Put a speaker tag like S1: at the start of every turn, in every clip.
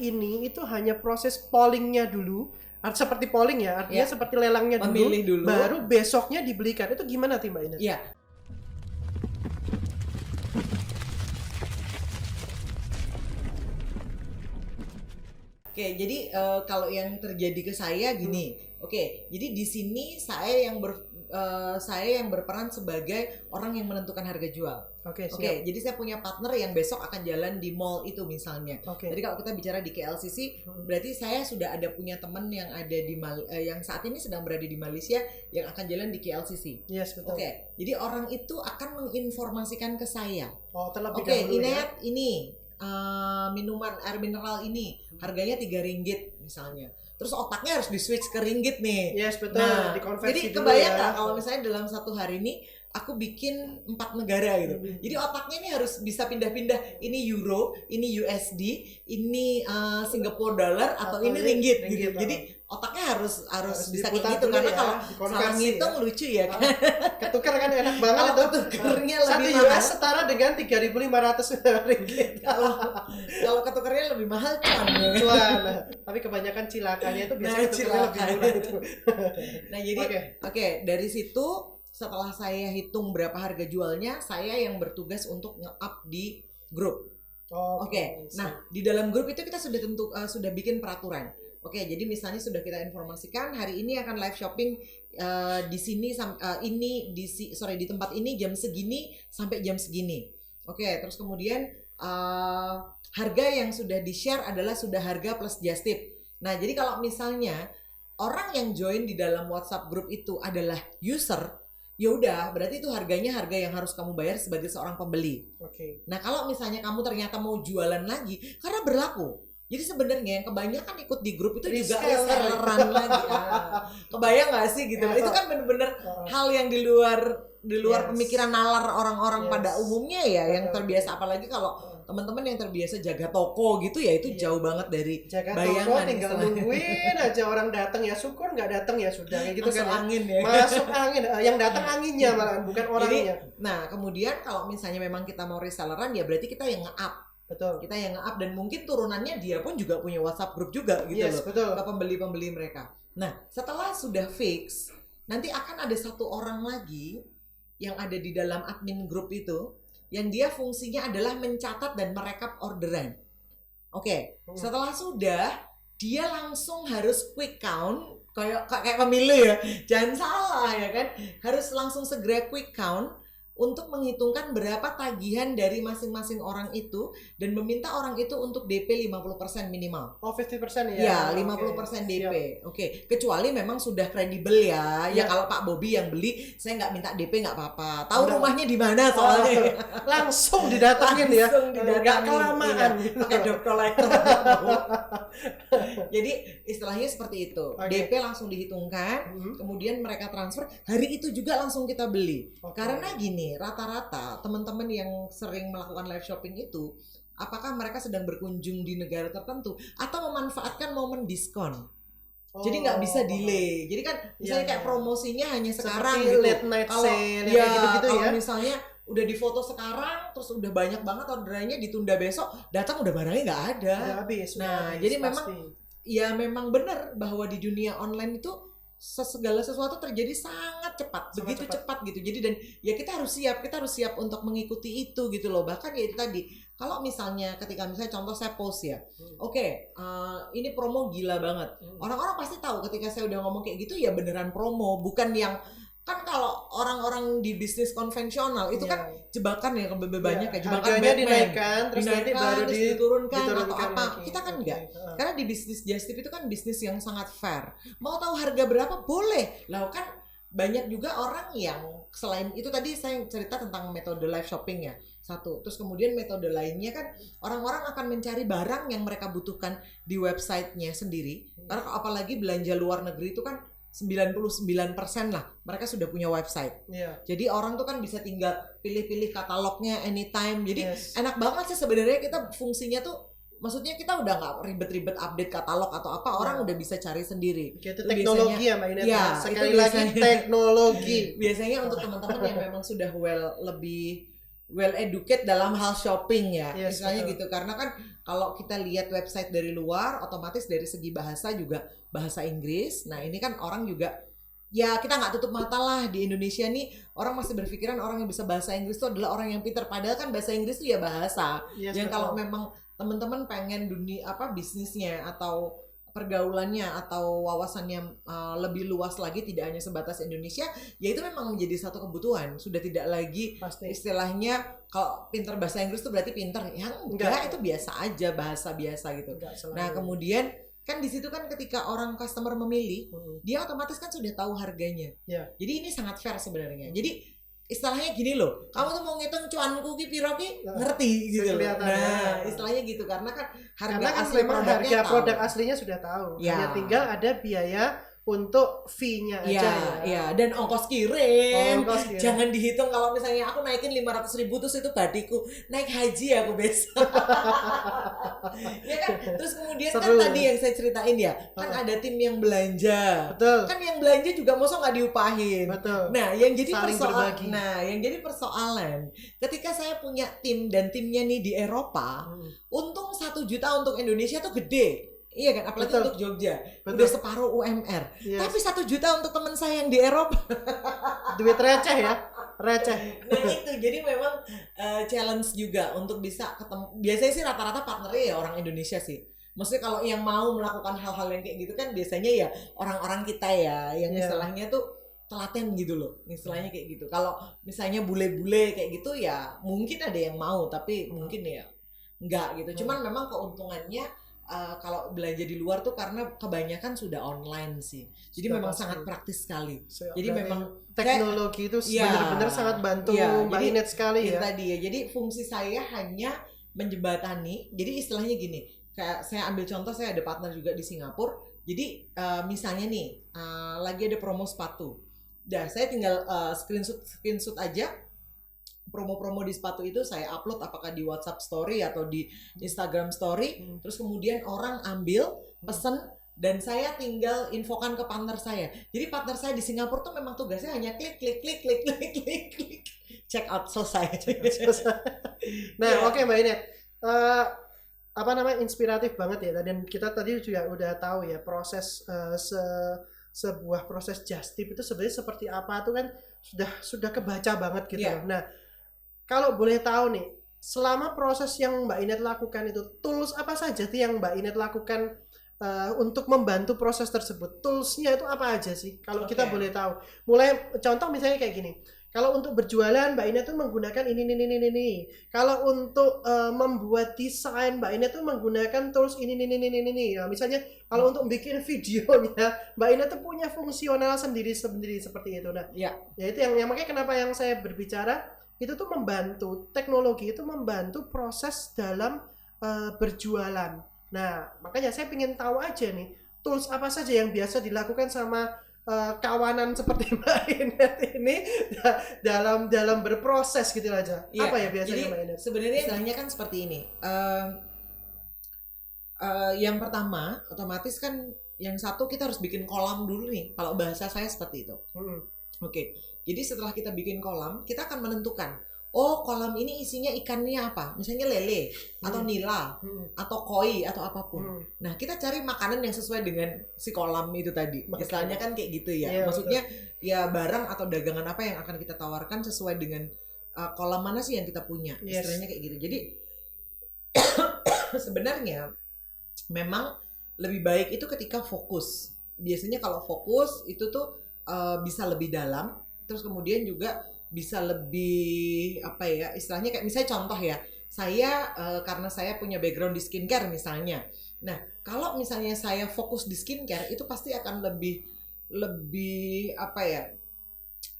S1: ini itu hanya proses pollingnya dulu, seperti polling ya, artinya seperti lelangnya dulu, baru besoknya dibelikan. Itu gimana Mbak Ina?
S2: Iya. Oke, jadi kalau yang terjadi ke saya gini. Oke, jadi di sini saya yang berperan sebagai orang yang menentukan harga jual.
S1: Oke,
S2: jadi saya punya partner yang besok akan jalan di mall itu misalnya. Jadi kalau kita bicara di KLCC, berarti saya sudah ada punya teman yang ada di yang saat ini sedang berada di Malaysia yang akan jalan di KLCC.
S1: Yes, betul.
S2: Jadi orang itu akan menginformasikan ke saya.
S1: Terlebih dahulu
S2: Inet, ini minuman air mineral ini harganya RM3 misalnya. Terus otaknya harus di-switch ke ringgit nih.
S1: Yes, betul.
S2: Nah,
S1: dikonversi
S2: jadi kebayang nggak kalau misalnya dalam satu hari ini aku bikin 4 negara gitu. Jadi otaknya ini harus bisa pindah-pindah. Ini euro, ini USD, ini Singapore dollar atau ini ringgit gitu. Jadi otaknya harus bisa kayak gitu karena kalau salah ngitung lucu ya kan.
S1: Ketukar kan enak banget
S2: itu. Ketukarnya lebih
S1: mahal. 1 US setara dengan 3.500 ringgit.
S2: Kalau ketukarnya lebih mahal cuan.
S1: Tapi kebanyakan cilakanya itu biasanya ketukarnya lebih murah itu.
S2: Nah, jadi dari situ setelah saya hitung berapa harga jualnya, saya yang bertugas untuk nge-up di grup. Nah, di dalam grup itu kita sudah bikin peraturan. Jadi misalnya sudah kita informasikan hari ini akan live shopping di sini di tempat ini jam segini sampai jam segini. Terus kemudian harga yang sudah di-share adalah sudah harga plus just tip. Nah, jadi kalau misalnya orang yang join di dalam WhatsApp grup itu adalah user, ya udah berarti itu harganya harga yang harus kamu bayar sebagai seorang pembeli. Nah, kalau misalnya kamu ternyata mau jualan lagi karena berlaku. Jadi sebenarnya yang kebanyakan ikut di grup itu juga reselleran lagi. Kebayang nggak sih gitu? Itu kan bener-bener hal yang di luar pemikiran nalar orang-orang pada umumnya ya, yang terbiasa, apalagi kalau teman-teman yang terbiasa jaga toko gitu ya, itu jauh banget dari
S1: jaga
S2: bayangan.
S1: Toko tinggal nungguin aja orang datang, ya syukur, nggak datang ya sudah kayak gitu.
S2: Masuk angin ya.
S1: Masuk angin, yang datang anginnya malah bukan orangnya.
S2: Nah, kemudian kalau misalnya memang kita mau reselleran ya berarti kita yang nge-up.
S1: Betul.
S2: Kita yang nge-up, dan mungkin turunannya dia pun juga punya WhatsApp group juga gitu loh.
S1: Betul.
S2: Ke pembeli-pembeli mereka. Nah, setelah sudah fix, nanti akan ada satu orang lagi yang ada di dalam admin grup itu, yang dia fungsinya adalah mencatat dan merekap orderan. Setelah sudah, dia langsung harus quick count, kayak pemilu ya, jangan salah ya kan, harus langsung segera quick count untuk menghitungkan berapa tagihan dari masing-masing orang itu dan meminta orang itu untuk DP 50% minimal.
S1: 50%
S2: ya? Ya, 50% DP. Kecuali memang sudah kredibel ya. Ya kalau Pak Bobby yang beli, saya nggak minta DP nggak apa-apa. Tahu rumahnya di mana soalnya.
S1: Langsung didatangin ya.
S2: Nggak kelamaan. Pakai debt collector. Jadi istilahnya seperti itu. DP langsung dihitungkan, kemudian mereka transfer. Hari itu juga langsung kita beli. Karena gini, rata-rata teman-teman yang sering melakukan live shopping itu, apakah mereka sedang berkunjung di negara tertentu atau memanfaatkan momen diskon. Jadi nggak bisa delay. Jadi kan misalnya kayak promosinya hanya sekarang gitu.
S1: Late night sale
S2: kalau misalnya udah difoto sekarang terus udah banyak banget orderannya, ditunda besok, datang udah barangnya nggak ada. Jadi memang benar bahwa di dunia online itu segala sesuatu terjadi sangat cepat, begitu cepat gitu. Jadi dan ya kita harus siap untuk mengikuti itu gitu loh. Bahkan ya itu tadi, kalau misalnya ketika misalnya contoh saya post ya, ini promo gila banget. Orang-orang pasti tahu ketika saya udah ngomong kayak gitu ya beneran promo, bukan yang kan kalau orang-orang di bisnis konvensional itu kan jebakan ya banyak ya, jebakan
S1: harganya dinaikkan terus nanti baru
S2: diturunkan atau apa lagi. Kita kan enggak, karena di bisnis just tip itu kan bisnis yang sangat fair. Mau tahu harga berapa boleh lah, kan banyak juga orang yang selain itu tadi saya cerita tentang metode live shopping ya satu, terus kemudian metode lainnya kan orang-orang akan mencari barang yang mereka butuhkan di websitenya sendiri. Karena apalagi belanja luar negeri itu kan 99% lah mereka sudah punya website. Jadi orang tuh kan bisa tinggal pilih-pilih katalognya anytime. Jadi enak banget sih sebenarnya, kita fungsinya tuh, maksudnya kita udah nggak ribet-ribet update katalog atau apa, orang udah bisa cari sendiri.
S1: Itu teknologi biasanya, ya Mbak Ina.
S2: Ya,
S1: sekali lagi teknologi.
S2: Biasanya untuk teman-teman yang memang sudah lebih well educated dalam hal shopping ya, istilahnya
S1: betul.
S2: gitu. Karena kan kalau kita lihat website dari luar, otomatis dari segi bahasa juga bahasa Inggris. Nah ini kan orang juga, ya kita nggak tutup mata lah, di Indonesia nih orang masih berpikiran orang yang bisa bahasa Inggris itu adalah orang yang pintar. Padahal kan bahasa Inggris itu ya bahasa. Yang kalau memang teman-teman pengen dunia bisnisnya atau pergaulannya atau wawasannya lebih luas lagi, tidak hanya sebatas Indonesia, ya itu memang menjadi satu kebutuhan. Sudah tidak lagi istilahnya kalau pintar bahasa Inggris itu berarti pintar, yang enggak, itu biasa aja, bahasa biasa gitu. Nah kemudian kan di situ kan ketika orang customer memilih, dia otomatis kan sudah tahu harganya. Jadi ini sangat fair sebenarnya. Jadi istilahnya gini loh, kamu tuh mau ngitung cuanku ki piro ki ngerti gitu loh. Nah, istilahnya gitu karena kan asli
S1: memang harga produk aslinya sudah tahu. Hanya tinggal ada biaya untuk fee-nya aja.
S2: Iya, dan ongkos kirim. Jangan dihitung kalau misalnya aku naikin 500.000 terus itu badiku naik haji aku besok. Ya kan? Terus kemudian kan tadi yang saya ceritain ya, kan ada tim yang belanja.
S1: Betul.
S2: Kan yang belanja juga mosok nggak diupahin.
S1: Betul.
S2: Nah, yang jadi persoalan ketika saya punya tim dan timnya nih di Eropa, untung 1 juta untuk Indonesia tuh gede. Iya kan, apalagi untuk Jogja. Udah separuh UMR. Tapi 1 juta untuk teman saya yang di Eropa.
S1: Duit receh ya. Receh.
S2: Nah itu, jadi memang challenge juga untuk bisa ketemu. Biasanya sih rata-rata partnernya ya orang Indonesia sih. Maksudnya kalau yang mau melakukan hal-hal yang kayak gitu kan biasanya ya orang-orang kita ya, yang istilahnya tuh telaten gitu loh. Istilahnya kayak gitu. Kalau misalnya bule-bule kayak gitu ya mungkin ada yang mau, tapi mungkin ya enggak gitu. Cuman memang keuntungannya kalau belanja di luar tuh karena kebanyakan sudah online sih, jadi memang sangat praktis sekali. Jadi memang
S1: teknologi itu benar-benar sangat bantu Mbak Inet sekali ya.
S2: Tadi ya, jadi fungsi saya hanya menjembatani. Jadi istilahnya gini, kayak saya ambil contoh, saya ada partner juga di Singapura. Jadi misalnya nih lagi ada promo sepatu, saya tinggal screenshot aja promo-promo di sepatu itu, saya upload apakah di WhatsApp Story atau di Instagram Story, terus kemudian orang ambil, pesen, dan saya tinggal infokan ke partner saya. Jadi partner saya di Singapura tuh memang tugasnya hanya klik, check out, selesai.
S1: Nah, oke Mbak Inet, inspiratif banget ya. Dan kita tadi juga udah tahu ya proses sebuah proses just tip itu sebenarnya seperti apa tuh kan sudah kebaca banget gitu. Nah, kalau boleh tahu nih, selama proses yang Mbak Inet lakukan itu, tools apa saja sih yang Mbak Inet lakukan untuk membantu proses tersebut? Toolsnya itu apa aja sih? Kalau kita boleh tahu. Mulai contoh misalnya kayak gini. Kalau untuk berjualan Mbak Inet tuh menggunakan ini. Kalau untuk membuat desain Mbak Inet tuh menggunakan tools ini. Nah, misalnya kalau untuk bikin videonya Mbak Inet tuh punya fungsional sendiri seperti itu. Nah, ya itu yang makanya kenapa yang saya berbicara itu tuh membantu, teknologi itu membantu proses dalam berjualan. Nah, makanya saya ingin tahu aja nih, tools apa saja yang biasa dilakukan sama kawanan seperti Mbak Inet ini dalam berproses gitu aja. Apa ya biasanya Mbak Inet?
S2: Sebenarnya istilahnya kan seperti ini. Yang pertama, otomatis kan yang satu kita harus bikin kolam dulu nih. Kalau bahasa saya seperti itu. Oke. Jadi setelah kita bikin kolam, kita akan menentukan, kolam ini isinya ikannya apa? Misalnya lele, atau nila, atau koi, atau apapun. Nah, kita cari makanan yang sesuai dengan si kolam itu tadi. Istilahnya kan kayak gitu ya. Maksudnya ya barang atau dagangan apa yang akan kita tawarkan sesuai dengan kolam mana sih yang kita punya. Istilahnya kayak gitu. Jadi sebenarnya memang lebih baik itu ketika fokus. Biasanya kalau fokus itu tuh bisa lebih dalam. Terus kemudian juga bisa lebih istilahnya kayak misalnya contoh ya, saya karena saya punya background di skincare misalnya. Nah, kalau misalnya saya fokus di skincare itu pasti akan lebih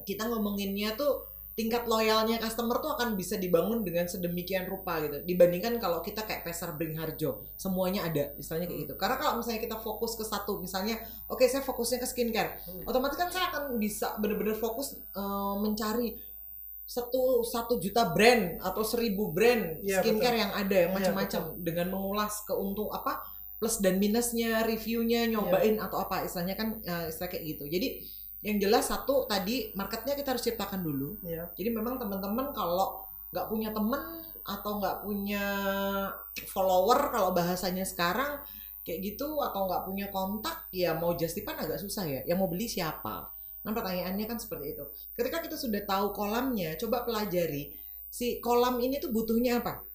S2: kita ngomonginnya tuh tingkat loyalnya customer tuh akan bisa dibangun dengan sedemikian rupa gitu, dibandingkan kalau kita kayak Pasar Beringharjo semuanya ada, misalnya kayak gitu. Karena kalau misalnya kita fokus ke satu, misalnya saya fokusnya ke skincare, otomatis kan saya akan bisa benar-benar fokus mencari 1 juta brand atau 1.000 brand skincare yang ada, yang macam-macam, dengan mengulas plus dan minusnya, reviewnya, nyobain atau apa, istilahnya kan istilah kayak gitu. Jadi yang jelas satu tadi, marketnya kita harus ciptakan dulu. Jadi memang teman-teman kalau nggak punya temen atau nggak punya follower kalau bahasanya sekarang kayak gitu, atau nggak punya kontak, ya mau justipan agak susah ya. Yang mau beli siapa? Nah pertanyaannya kan seperti itu. Ketika kita sudah tahu kolamnya, coba pelajari si kolam ini tuh butuhnya apa.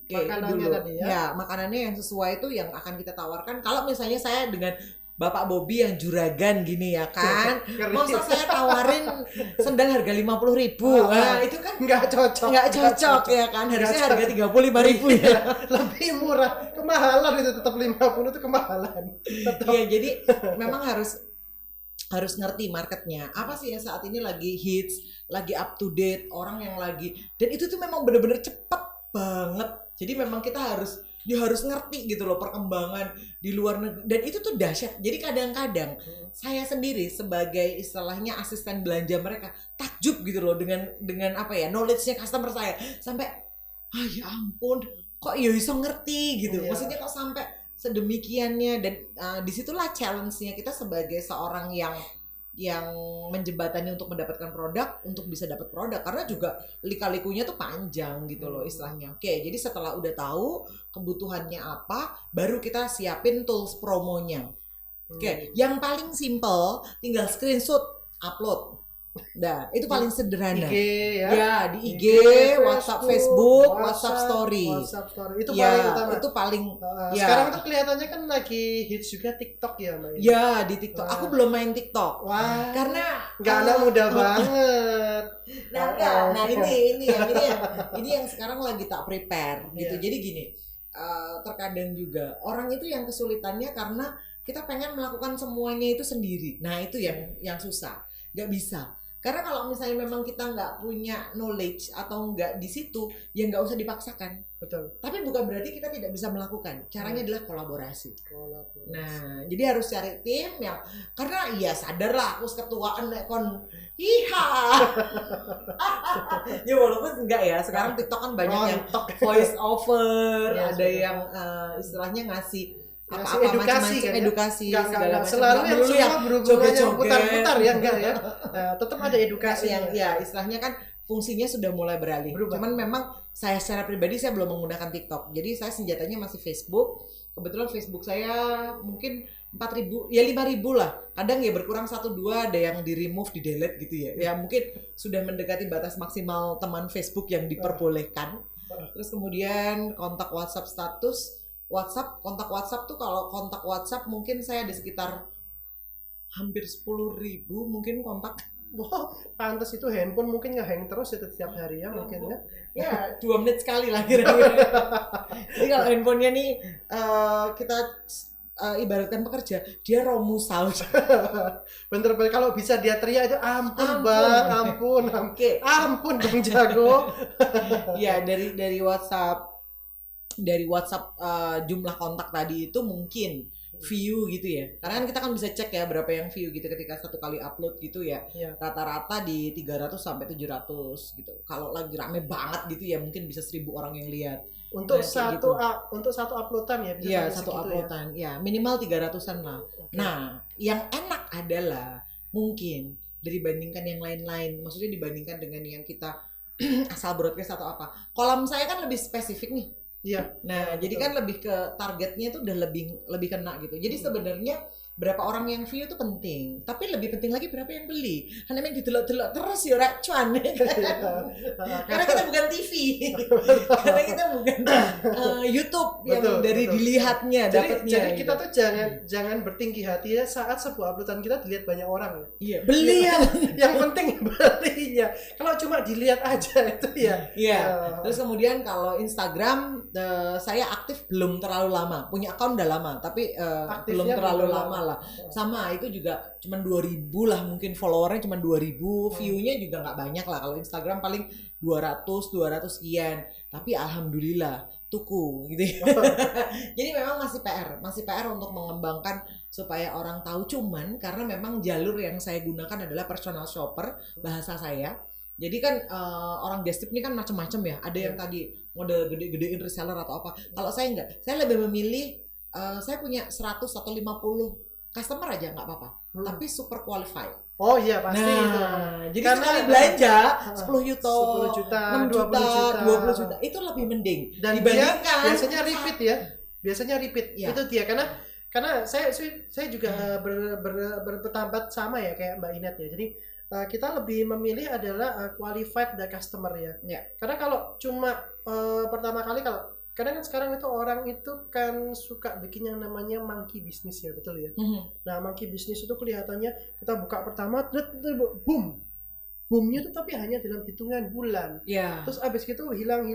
S1: Makanannya tadi ya.
S2: Ya, makanannya yang sesuai itu yang akan kita tawarkan. Kalau misalnya saya dengan Bapak Bobby yang juragan gini ya kan, masa saya tawarin sendal harga 50.000, nah itu kan nggak cocok ya kan, harusnya harga 35.000 ya.
S1: Lebih murah, kemahalan itu, tetap 50 itu kemahalan.
S2: Iya, jadi memang harus ngerti marketnya apa sih yang saat ini lagi hits, lagi up to date, orang yang lagi, dan itu tuh memang bener-bener cepet banget. Jadi memang kita harus ngerti gitu loh perkembangan di luar negeri, dan itu tuh dahsyat. Jadi kadang-kadang saya sendiri sebagai istilahnya asisten belanja mereka takjub gitu loh dengan apa ya, knowledge-nya customer saya, sampai ya ampun kok ya bisa ngerti gitu. Maksudnya kok sampai sedemikiannya, dan disitulah challenge-nya kita sebagai seorang yang menjembatani untuk mendapatkan produk, untuk bisa dapat produk, karena juga lika-likunya tuh panjang gitu loh istilahnya. Oke, jadi setelah udah tahu kebutuhannya apa, baru kita siapin tools promonya. Oke, yang paling simple tinggal screenshot, upload. Nah, itu paling sederhana.
S1: IG ya.
S2: Ya, di IG, WhatsApp, Facebook, WhatsApp Story.
S1: Itu
S2: ya,
S1: paling utama.
S2: Itu paling
S1: ya. Sekarang tuh kelihatannya kan lagi hits juga TikTok ya, Mbak.
S2: Ya, di TikTok. Aku belum main TikTok.
S1: Wah.
S2: Karena
S1: nggak anak muda banget.
S2: Nah, ini yang sekarang lagi tak prepare gitu. Jadi gini, terkadang juga orang itu yang kesulitannya karena kita pengen melakukan semuanya itu sendiri. Nah, itu yang susah. Nggak bisa. Karena kalau misalnya memang kita nggak punya knowledge atau nggak di situ, ya nggak usah dipaksakan.
S1: Betul.
S2: Tapi bukan berarti kita tidak bisa melakukan. Caranya adalah kolaborasi. Nah, jadi harus cari tim yang, karena ya sadarlah aku ketuaan kon ya walaupun enggak ya, sekarang TikTok kan banyak yang voice over, ada yang istilahnya ngasih apa
S1: edukasi kan,
S2: edukasi
S1: segala macam. Selalu yang semua berhubungan yang putar-putar ya, enggak ya. Tetap ada edukasi
S2: yang ya istilahnya kan fungsinya sudah mulai beralih. Cuman memang saya secara pribadi saya belum menggunakan TikTok. Jadi saya senjatanya masih Facebook. Kebetulan Facebook saya mungkin 4.000 ya 5.000 lah. Kadang ya berkurang 1-2, ada yang di remove, di delete gitu ya. Ya mungkin sudah mendekati batas maksimal teman Facebook yang diperbolehkan. Terus kemudian kontak WhatsApp status. Kontak WhatsApp tuh, kalau kontak WhatsApp mungkin saya di sekitar hampir 10.000 mungkin kontak.
S1: Wow, pantas itu handphone mungkin nge-hang terus itu setiap hari ya mungkin ya.
S2: Ya 2 menit sekali lah kira-kira. Jadi kalau handphonenya nih kita ibaratkan pekerja, dia romusal.
S1: Bener-bener kalau bisa dia teriak itu ampun bang, ampun. Ampun Bang Jago.
S2: Ya dari WhatsApp jumlah kontak tadi itu mungkin view gitu ya, karena kan kita kan bisa cek ya berapa yang view gitu ketika satu kali upload gitu ya. Rata-rata di 300 sampai 700 gitu. Kalau lagi rame banget gitu ya mungkin bisa 1.000 orang yang lihat.
S1: Untuk untuk satu uploadan ya?
S2: Iya, satu uploadan ya minimal 300-an lah. Nah, yang enak adalah mungkin dibandingkan yang lain-lain, maksudnya dibandingkan dengan yang kita asal broadcast atau apa. Kolam saya kan lebih spesifik nih.
S1: Iya.
S2: Nah, jadi kan lebih ke targetnya itu udah lebih kena gitu. Jadi sebenarnya berapa orang yang view itu penting, tapi lebih penting lagi berapa yang beli. Karena memang didelok-delok terus ya rak cuan. Karena kita bukan TV. Karena kita bukan YouTube yang dari dilihatnya, dapatnya.
S1: Jadi kita tuh jangan bertinggi hati ya saat sebuah uploadan kita dilihat banyak orang.
S2: Iya, beli ya.
S1: Yang penting belinya. Kalau cuma dilihat aja itu ya.
S2: Iya. Terus kemudian kalau Instagram saya aktif belum terlalu lama. Punya akun udah lama, tapi belum terlalu lama. Sama itu juga cuma 2.000 lah mungkin, followernya cuma 2.000, view-nya juga nggak banyak lah. Kalau Instagram paling 200 sekian, tapi alhamdulillah tuku gitu ya. Jadi memang masih PR untuk mengembangkan supaya orang tahu. Cuman karena memang jalur yang saya gunakan adalah personal shopper bahasa saya. Jadi kan orang just tip ini kan macam-macam ya. Ada yang tadi model gede-gedein reseller atau apa. Kalau saya enggak, saya lebih memilih saya punya 100 atau 50 customer aja nggak apa-apa, tapi super qualified.
S1: Oh iya pasti itu.
S2: Jadi karena sekali belanja 10 juta, 6 juta, 20 juta itu lebih mending.
S1: Dan dibandingkan biasanya repeat ya. Biasanya repeat. Ya. Itu dia karena saya juga berpendapat sama ya kayak Mbak Inet ya. Jadi kita lebih memilih adalah qualified the customer ya. Karena kalau cuma pertama kali karena kan sekarang itu orang itu kan suka bikin yang namanya monkey business ya, betul ya. Nah monkey business itu kelihatannya kita buka pertama, boom, boomnya itu tapi hanya dalam hitungan bulan. Terus abis itu hilang,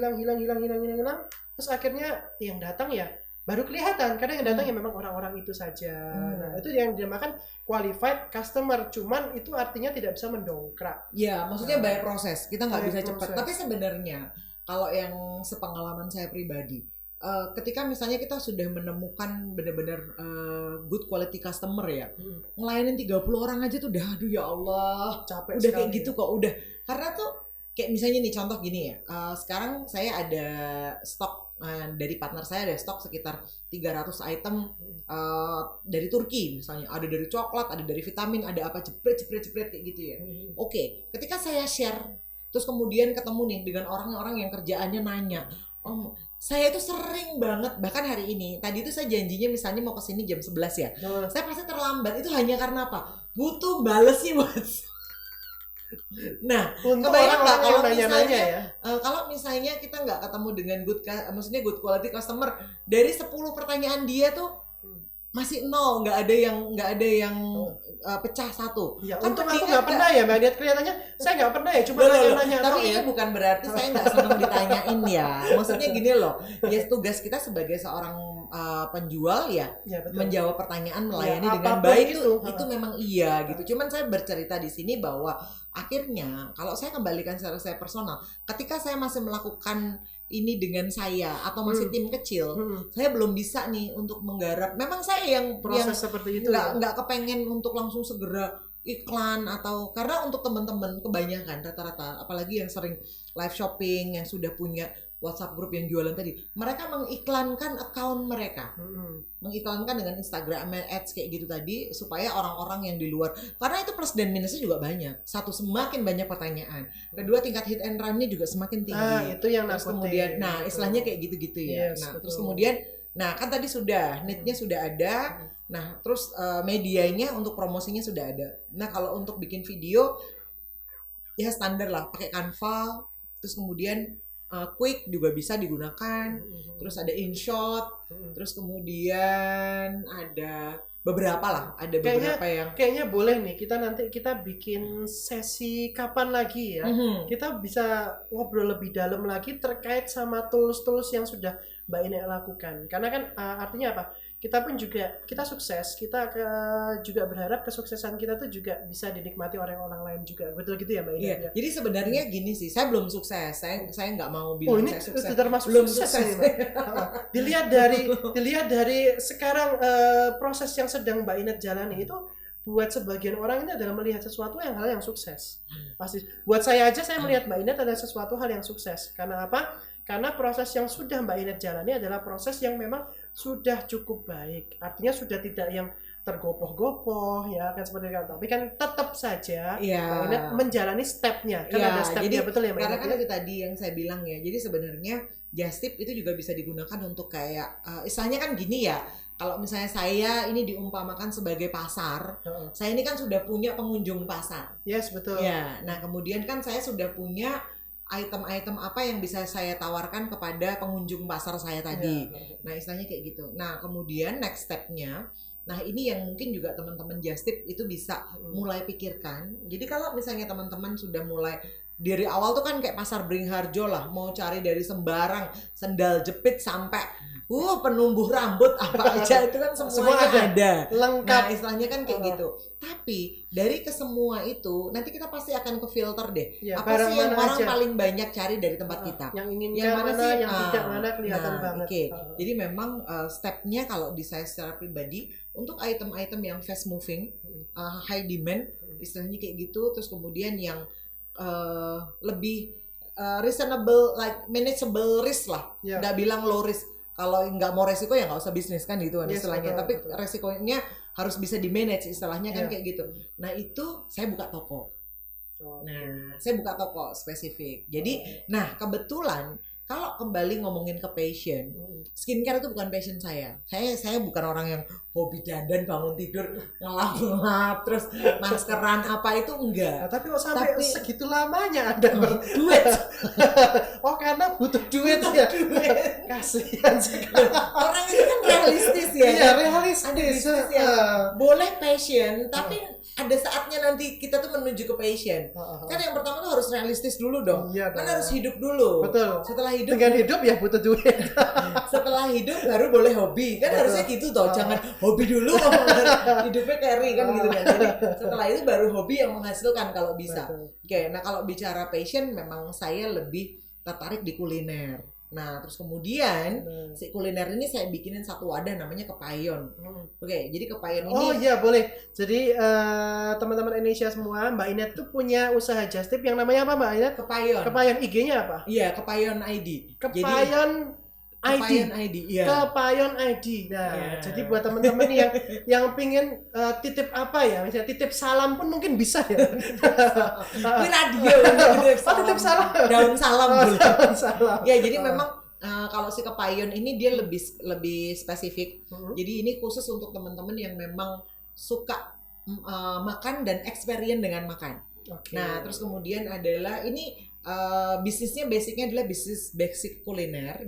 S1: terus akhirnya yang datang ya baru kelihatan. Karena yang datang ya memang orang-orang itu saja. Nah itu yang dinamakan qualified customer. Cuman itu artinya tidak bisa mendongkrak.
S2: Ya maksudnya by proses, kita nggak bisa cepat. Tapi sebenarnya kalau yang sepengalaman saya pribadi, ketika misalnya kita sudah menemukan benar-benar good quality customer ya, ngelayanin 30 orang aja tuh udah aduh ya Allah, capek udah sekali. Kayak gitu kok udah. Karena tuh kayak misalnya nih contoh gini ya, sekarang saya ada stok dari partner saya ada stok sekitar 300 item dari Turki misalnya, ada dari coklat, ada dari vitamin, ada apa jepret kayak gitu ya. Oke, ketika saya share terus kemudian ketemu nih dengan orang-orang yang kerjaannya nanya, saya itu sering banget, bahkan hari ini, tadi itu saya janjinya misalnya mau kesini jam 11 ya, saya pasti terlambat, itu hanya karena apa? Butuh bales sih Mas. Nah, kebayang nggak kalau misalnya ya? Kalau misalnya kita nggak ketemu dengan maksudnya good quality customer, dari 10 pertanyaan dia tuh masih nol, nggak ada yang pecah satu.
S1: Ya, untuk aku nggak pernah ya, Mbak Diat, kelihatannya saya nggak pernah ya, cuma nanya-nanya.
S2: Tapi ini bukan berarti saya nggak senang ditanyain ya. Maksudnya gini loh, ya tugas kita sebagai seorang penjual ya menjawab pertanyaan, melayani dengan baik itu memang iya gitu. Cuman saya bercerita di sini bahwa akhirnya kalau saya kembalikan secara saya personal, ketika saya masih melakukan ini dengan saya atau masih tim kecil, saya belum bisa nih untuk menggarap. Memang saya yang
S1: proses seperti itu
S2: nggak kepengen untuk langsung segera iklan atau karena untuk teman-teman kebanyakan rata-rata apalagi yang sering live shopping yang sudah punya WhatsApp grup yang jualan tadi, mereka mengiklankan account mereka, mengiklankan dengan Instagram Ads kayak gitu tadi supaya orang-orang yang di luar, karena itu plus dan minusnya juga banyak. Satu, semakin banyak pertanyaan. Kedua, tingkat hit and run-nya juga semakin tinggi.
S1: Itu yang
S2: terus kemudian, nah istilahnya kayak gitu-gitu ya. Yes, nah terus kemudian, nah kan tadi sudah need-nya sudah ada. Nah terus medianya untuk promosinya sudah ada. Nah kalau untuk bikin video ya standar lah, pakai Canva. Terus kemudian Quick juga bisa digunakan, terus ada InShot, terus kemudian ada beberapa lah, ada beberapa yang
S1: kayaknya boleh nih kita bikin sesi kapan lagi ya, kita bisa ngobrol lebih dalam lagi terkait sama tools-tools yang sudah Mbak Inek lakukan, karena kan artinya apa? Kita pun juga sukses, juga berharap kesuksesan kita tuh juga bisa dinikmati oleh orang lain juga, betul gitu ya Mbak Ina?
S2: Iya. Jadi sebenarnya gini sih, saya belum sukses, saya nggak mau bilang
S1: ini
S2: saya sukses.
S1: Termasuk belum sukses. Dilihat dari sekarang proses yang sedang Mbak Inet jalani itu buat sebagian orang ini adalah melihat sesuatu hal yang sukses. Pasti buat saya aja saya melihat Mbak Inet adalah sesuatu hal yang sukses. Karena apa? Karena proses yang sudah Mbak Inet jalani adalah proses yang memang sudah cukup baik. Artinya sudah tidak yang tergopoh-gopoh ya kan seperti itu. Tapi kan tetap saja Mbak Inet menjalani stepnya. Kan ada stepnya, betul ya Mbak Inet?
S2: Karena kan itu tadi yang saya bilang ya. Jadi sebenarnya Just Tip itu juga bisa digunakan untuk kayak istilahnya kan gini ya. Kalau misalnya saya ini diumpamakan sebagai pasar, saya ini kan sudah punya pengunjung pasar.
S1: Yes, betul.
S2: Ya, nah kemudian kan saya sudah punya item-item apa yang bisa saya tawarkan kepada pengunjung pasar saya tadi. Nah istilahnya kayak gitu. Nah kemudian next step-nya, nah ini yang mungkin juga teman-teman Just Tip itu bisa mulai pikirkan. Jadi kalau misalnya teman-teman sudah mulai dari awal tuh kan kayak pasar Beringharjo lah, mau cari dari sembarang sendal jepit sampai penumbuh rambut apa aja itu kan semuanya ada lengkap. Nah istilahnya kan kayak gitu. Tapi dari kesemua itu nanti kita pasti akan ke filter deh. Apa sih yang orang paling banyak cari dari tempat kita?
S1: Yang mana sih? Yang tidak mana kelihatan banget.
S2: Okay. Jadi memang stepnya kalau di saya secara pribadi untuk item-item yang fast moving, high demand, istilahnya kayak gitu. Terus kemudian yang lebih reasonable, like manageable risk lah. Nggak bilang low risk. kalau nggak mau resiko ya nggak usah bisnis kan gitu kan istilahnya.
S1: Betul,
S2: Tapi
S1: betul.
S2: resikonya harus bisa di manage istilahnya kan kayak gitu. Nah itu saya buka toko. Nah saya buka toko spesifik. Jadi nah kebetulan kalau kembali ngomongin ke passion, skincare itu bukan passion saya. Saya bukan orang yang hobi dandan bangun tidur ngelap-ngelap terus maskeran apa itu enggak.
S1: Nah, tapi kok sampai segitu lamanya Anda
S2: duit.
S1: Oh karena butuh duit ya. Kasihan sekali.
S2: Orang itu kan realistis ya.
S1: Iya, realistis.
S2: Ada bisnis ya. Boleh passion, tapi ada saatnya nanti kita tuh menuju ke passion. Kan yang pertama tuh harus realistis dulu dong.
S1: Iya,
S2: kan harus hidup dulu.
S1: Betul.
S2: Setelah hidup,
S1: dengan hidup ya butuh duit.
S2: Setelah hidup baru boleh hobi. Kan harusnya gitu toh. Jangan hobi dulu hidupnya carry kan gitu kan. Jadi setelah itu baru hobi yang menghasilkan kalau bisa. Oke, nah kalau bicara passion memang saya lebih tertarik di kuliner. Nah, terus kemudian si kuliner ini saya bikinin satu wadah namanya Kepayon. Oke, jadi Kepayon ini.
S1: Oh iya boleh. Jadi teman-teman Indonesia semua, Mbak Inet tuh punya usaha just tip yang namanya apa Mbak Inet?
S2: Kepayon.
S1: Kepayon IG-nya apa?
S2: Iya, Kepayon ID.
S1: Kepayon ID.
S2: Iya.
S1: Kepayon ID. Nah, jadi buat teman-teman yang pingin titip apa ya, misalnya titip salam pun mungkin bisa ya.
S2: Ini radio
S1: titip salam.
S2: Daun salam dulu.
S1: Daun salam.
S2: Ya, jadi memang kalau si Kepayon ini dia lebih spesifik. Jadi ini khusus untuk teman-teman yang memang suka makan dan experience dengan makan. Nah, terus kemudian adalah ini bisnisnya basicnya adalah bisnis basic kuliner.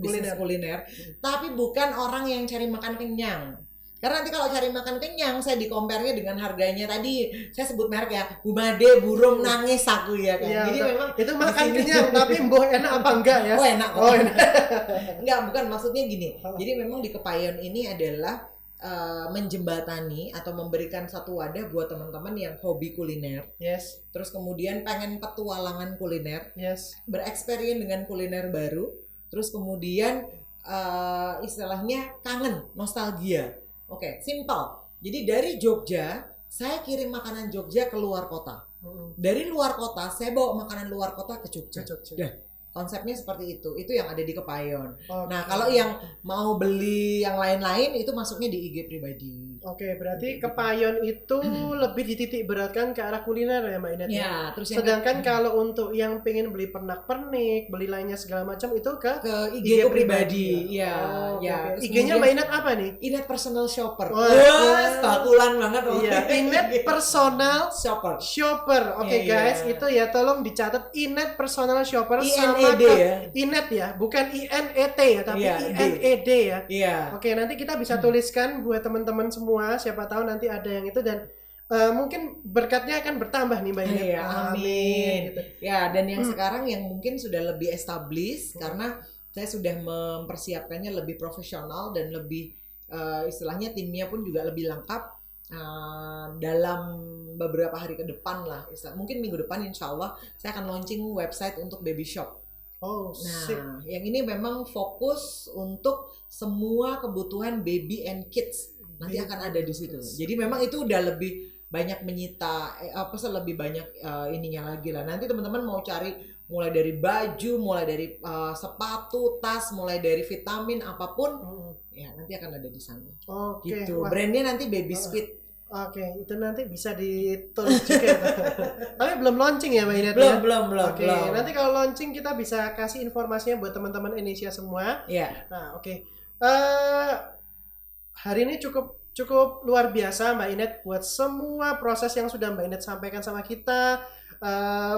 S2: Tapi bukan orang yang cari makan kenyang. Karena nanti kalau cari makan kenyang, saya di-compare-nya dengan harganya tadi, saya sebut merek ya, Bumade, burung nangis aku ya kan.
S1: Ya,
S2: jadi memang
S1: itu makan kenyang, tapi mboh enak apa enggak ya?
S2: Oh enak.
S1: Oh, enak.
S2: Enggak, bukan maksudnya gini. Jadi memang di Kepayon ini adalah menjembatani atau memberikan satu wadah buat teman-teman yang hobi kuliner.
S1: Yes.
S2: Terus kemudian pengen petualangan kuliner.
S1: Yes.
S2: Bereksperience dengan kuliner baru. Terus kemudian istilahnya kangen, nostalgia. Oke, simple. Jadi dari Jogja, saya kirim makanan Jogja ke luar kota. Dari luar kota, saya bawa makanan luar kota ke Jogja. Konsepnya seperti itu yang ada di Kepayon. Nah kalau yang mau beli yang lain-lain itu masuknya di IG pribadi.
S1: Oke, berarti Kepayon itu lebih dititik beratkan ke arah kuliner ya Mbak Inet.
S2: Ya, terus
S1: sedangkan kalau untuk yang pengen beli pernak-pernik, beli lainnya segala macam itu ke
S2: IG pribadi. Ya, ya.
S1: IG-nya Mbak Inet apa nih?
S2: Inet personal shopper. Wah, spekulan banget.
S1: Iya, Inet personal
S2: shopper.
S1: Oke guys, itu ya tolong dicatat Inet personal shopper sama
S2: ya?
S1: Inet ya, bukan INET ya, tapi INED ya.
S2: Iya.
S1: Oke, nanti kita bisa tuliskan buat teman-teman semua, siapa tahu nanti ada yang itu dan mungkin berkatnya akan bertambah nih Mbak Inet.
S2: Iya, amin. Gitu. Ya, dan yang sekarang yang mungkin sudah lebih established karena saya sudah mempersiapkannya lebih profesional dan lebih istilahnya timnya pun juga lebih lengkap. Dalam beberapa hari ke depan lah, mungkin minggu depan insya Allah saya akan launching website untuk baby shop. Nah, yang ini memang fokus untuk semua kebutuhan baby and kids nanti akan ada di situ. Jadi memang itu udah lebih banyak menyita lebih banyak ininya lagi lah. Nanti teman-teman mau cari mulai dari baju, mulai dari sepatu, tas, mulai dari vitamin apapun, ya nanti akan ada di sana. Gitu. Brandnya nanti Baby Sweet.
S1: Oke, itu nanti bisa ditulis juga. Tapi belum launching ya Mbak Inet?
S2: Belum.
S1: Oke, nanti kalau launching kita bisa kasih informasinya buat teman-teman Indonesia semua.
S2: Iya.
S1: Nah, oke. Hari ini cukup luar biasa Mbak Inet buat semua proses yang sudah Mbak Inet sampaikan sama kita.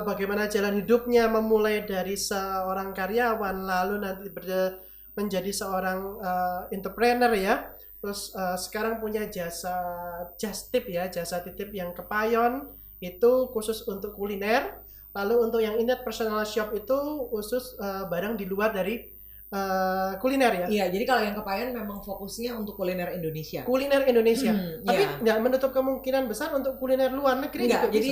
S1: Bagaimana jalan hidupnya memulai dari seorang karyawan lalu nanti menjadi seorang entrepreneur ya. Terus sekarang punya jasa just tip ya, jasa titip yang Kepayon itu khusus untuk kuliner. Lalu untuk yang Inet personal shop itu khusus barang di luar dari kuliner ya.
S2: Iya, jadi kalau yang Kepayon memang fokusnya untuk kuliner Indonesia.
S1: Kuliner Indonesia. Tapi nggak menutup kemungkinan besar untuk kuliner luar negeri.
S2: Enggak, jadi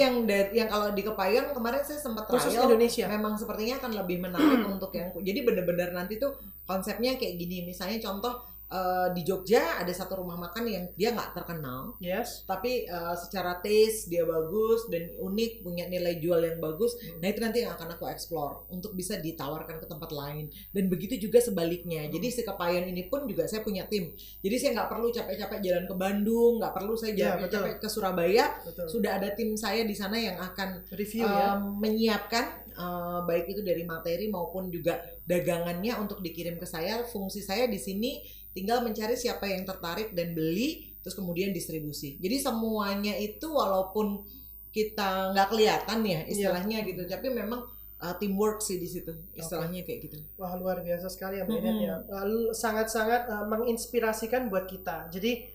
S2: yang kalau di Kepayon kemarin saya sempat trial
S1: Indonesia.
S2: Memang sepertinya akan lebih menarik untuk yang jadi benar-benar nanti tuh konsepnya kayak gini. Misalnya contoh di Jogja ada satu rumah makan yang dia nggak terkenal, tapi secara taste dia bagus dan unik, punya nilai jual yang bagus. Nah itu nanti yang akan aku explore untuk bisa ditawarkan ke tempat lain. Dan begitu juga sebaliknya. Jadi si Kepayon ini pun juga saya punya tim. Jadi saya nggak perlu capek-capek jalan ke Bandung, nggak perlu saya capek-capek ke Surabaya. Sudah ada tim saya di sana yang akan review menyiapkan baik itu dari materi maupun juga dagangannya untuk dikirim ke saya. Fungsi saya di sini tinggal mencari siapa yang tertarik dan beli, terus kemudian distribusi. Jadi semuanya itu walaupun kita nggak kelihatan ya istilahnya gitu, tapi memang teamwork sih di situ istilahnya kayak gitu.
S1: Wah luar biasa sekali ya Mbak Inet ya, sangat-sangat menginspirasikan buat kita. Jadi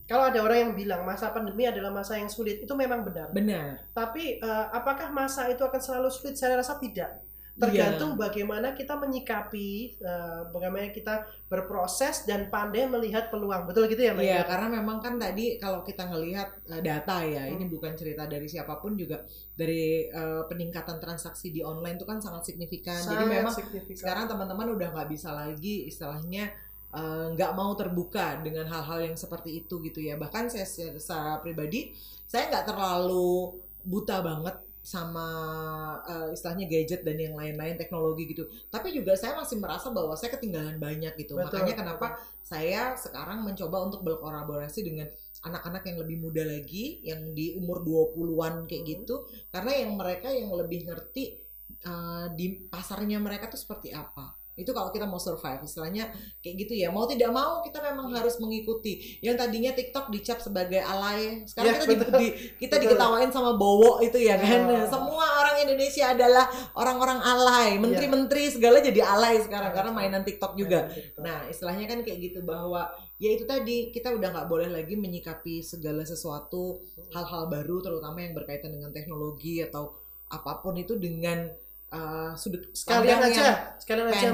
S1: kalau ada orang yang bilang masa pandemi adalah masa yang sulit, itu memang benar. Tapi apakah masa itu akan selalu sulit? Saya rasa tidak. Tergantung bagaimana kita menyikapi, bagaimana kita berproses dan pandai melihat peluang. Betul gitu ya Mbak?
S2: Iya, karena memang kan tadi kalau kita ngelihat data ya, ini bukan cerita dari siapapun juga, dari peningkatan transaksi di online itu kan sangat signifikan. Jadi memang sekarang teman-teman udah nggak bisa lagi istilahnya nggak mau terbuka dengan hal-hal yang seperti itu gitu ya. Bahkan saya secara pribadi, saya nggak terlalu buta banget sama istilahnya gadget dan yang lain-lain teknologi gitu, tapi juga saya masih merasa bahwa saya ketinggalan banyak gitu. Makanya kenapa saya sekarang mencoba untuk berkolaborasi dengan anak-anak yang lebih muda lagi, yang di umur 20-an kayak gitu, karena yang mereka yang lebih ngerti di pasarnya mereka tuh seperti apa. Itu kalau kita mau survive, istilahnya kayak gitu ya. Mau tidak mau kita memang harus mengikuti. Yang tadinya TikTok dicap sebagai alay, sekarang kita diketawain sama Bowo itu ya kan. Semua orang Indonesia adalah orang-orang alay, menteri-menteri segala jadi alay sekarang karena mainan TikTok juga. Nah istilahnya kan kayak gitu, bahwa ya itu tadi, kita udah nggak boleh lagi menyikapi segala sesuatu hal-hal baru, terutama yang berkaitan dengan teknologi atau apapun itu dengan sudut
S1: sekalian aja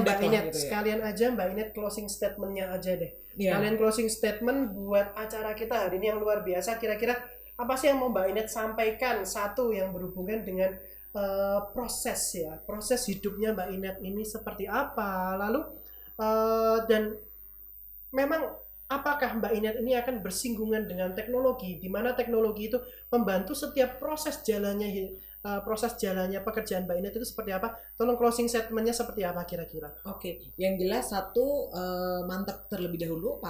S1: Mbak Inet gitu ya. Sekalian aja Mbak Inet closing statementnya aja deh. Kalian closing statement buat acara kita hari ini yang luar biasa. Kira-kira apa sih yang mau Mbak Inet sampaikan? Satu yang berhubungan dengan proses hidupnya Mbak Inet ini seperti apa, lalu dan memang apakah Mbak Inet ini akan bersinggungan dengan teknologi, di mana teknologi itu membantu setiap proses jalannya pekerjaan Mbak Inet itu seperti apa? Tolong closing statement-nya seperti apa kira-kira?
S2: Oke, yang jelas satu, mantap terlebih dahulu,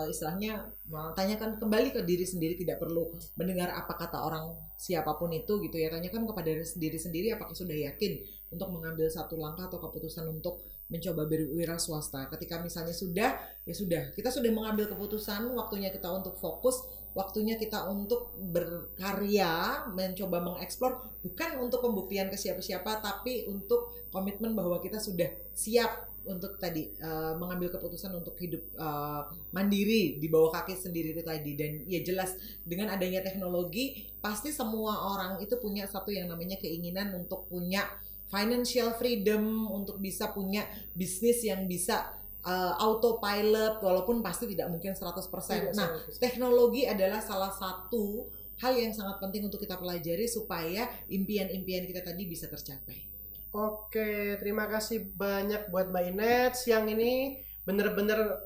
S2: istilahnya tanyakan kembali ke diri sendiri, tidak perlu mendengar apa kata orang siapapun itu gitu ya. Tanyakan kepada diri sendiri apakah sudah yakin untuk mengambil satu langkah atau keputusan untuk mencoba berwira swasta. Ketika misalnya sudah, ya sudah, kita sudah mengambil keputusan, waktunya kita untuk fokus, waktunya kita untuk berkarya, mencoba mengeksplor, bukan untuk pembuktian ke siapa-siapa, tapi untuk komitmen bahwa kita sudah siap untuk tadi mengambil keputusan untuk hidup mandiri di bawah kaki sendiri itu tadi. Dan ya jelas dengan adanya teknologi, pasti semua orang itu punya satu yang namanya keinginan untuk punya financial freedom, untuk bisa punya bisnis yang bisa autopilot, walaupun pasti tidak mungkin 100%. Nah, teknologi adalah salah satu hal yang sangat penting untuk kita pelajari supaya impian-impian kita tadi bisa tercapai.
S1: Oke, terima kasih banyak buat Mbak Inet. Siang ini bener-bener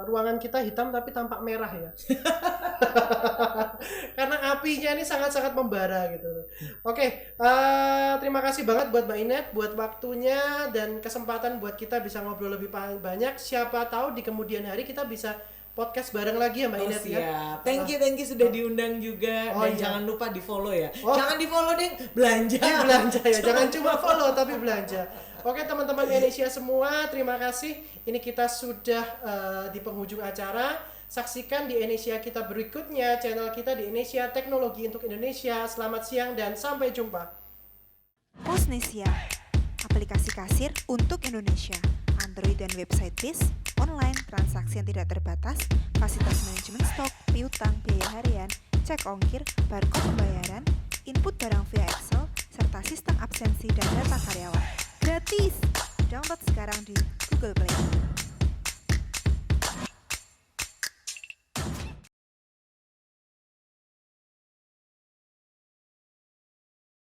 S1: ruangan kita hitam tapi tampak merah ya. Karena apinya ini sangat-sangat membara gitu. Oke, terima kasih banget buat Mbak Inet, buat waktunya dan kesempatan buat kita bisa ngobrol lebih banyak. Siapa tahu di kemudian hari kita bisa podcast bareng lagi ya Mbak Inet ya.
S2: Thank you sudah diundang juga. Dan jangan lupa di follow ya. Jangan di follow deh, belanja
S1: ya. Jangan cuma follow tapi belanja. Oke teman-teman Indonesia semua, terima kasih. Ini kita sudah di penghujung acara. Saksikan di Indonesia kita berikutnya, channel kita di Indonesia Teknologi untuk Indonesia. Selamat siang dan sampai jumpa.
S3: Posnesia, aplikasi kasir untuk Indonesia, Android dan website BIS, online, transaksi yang tidak terbatas, fasilitas manajemen stok, piutang, biaya harian, cek ongkir, barcode pembayaran, input barang via Excel, serta sistem absensi dan data karyawan. Gratis! Download sekarang di Google Play.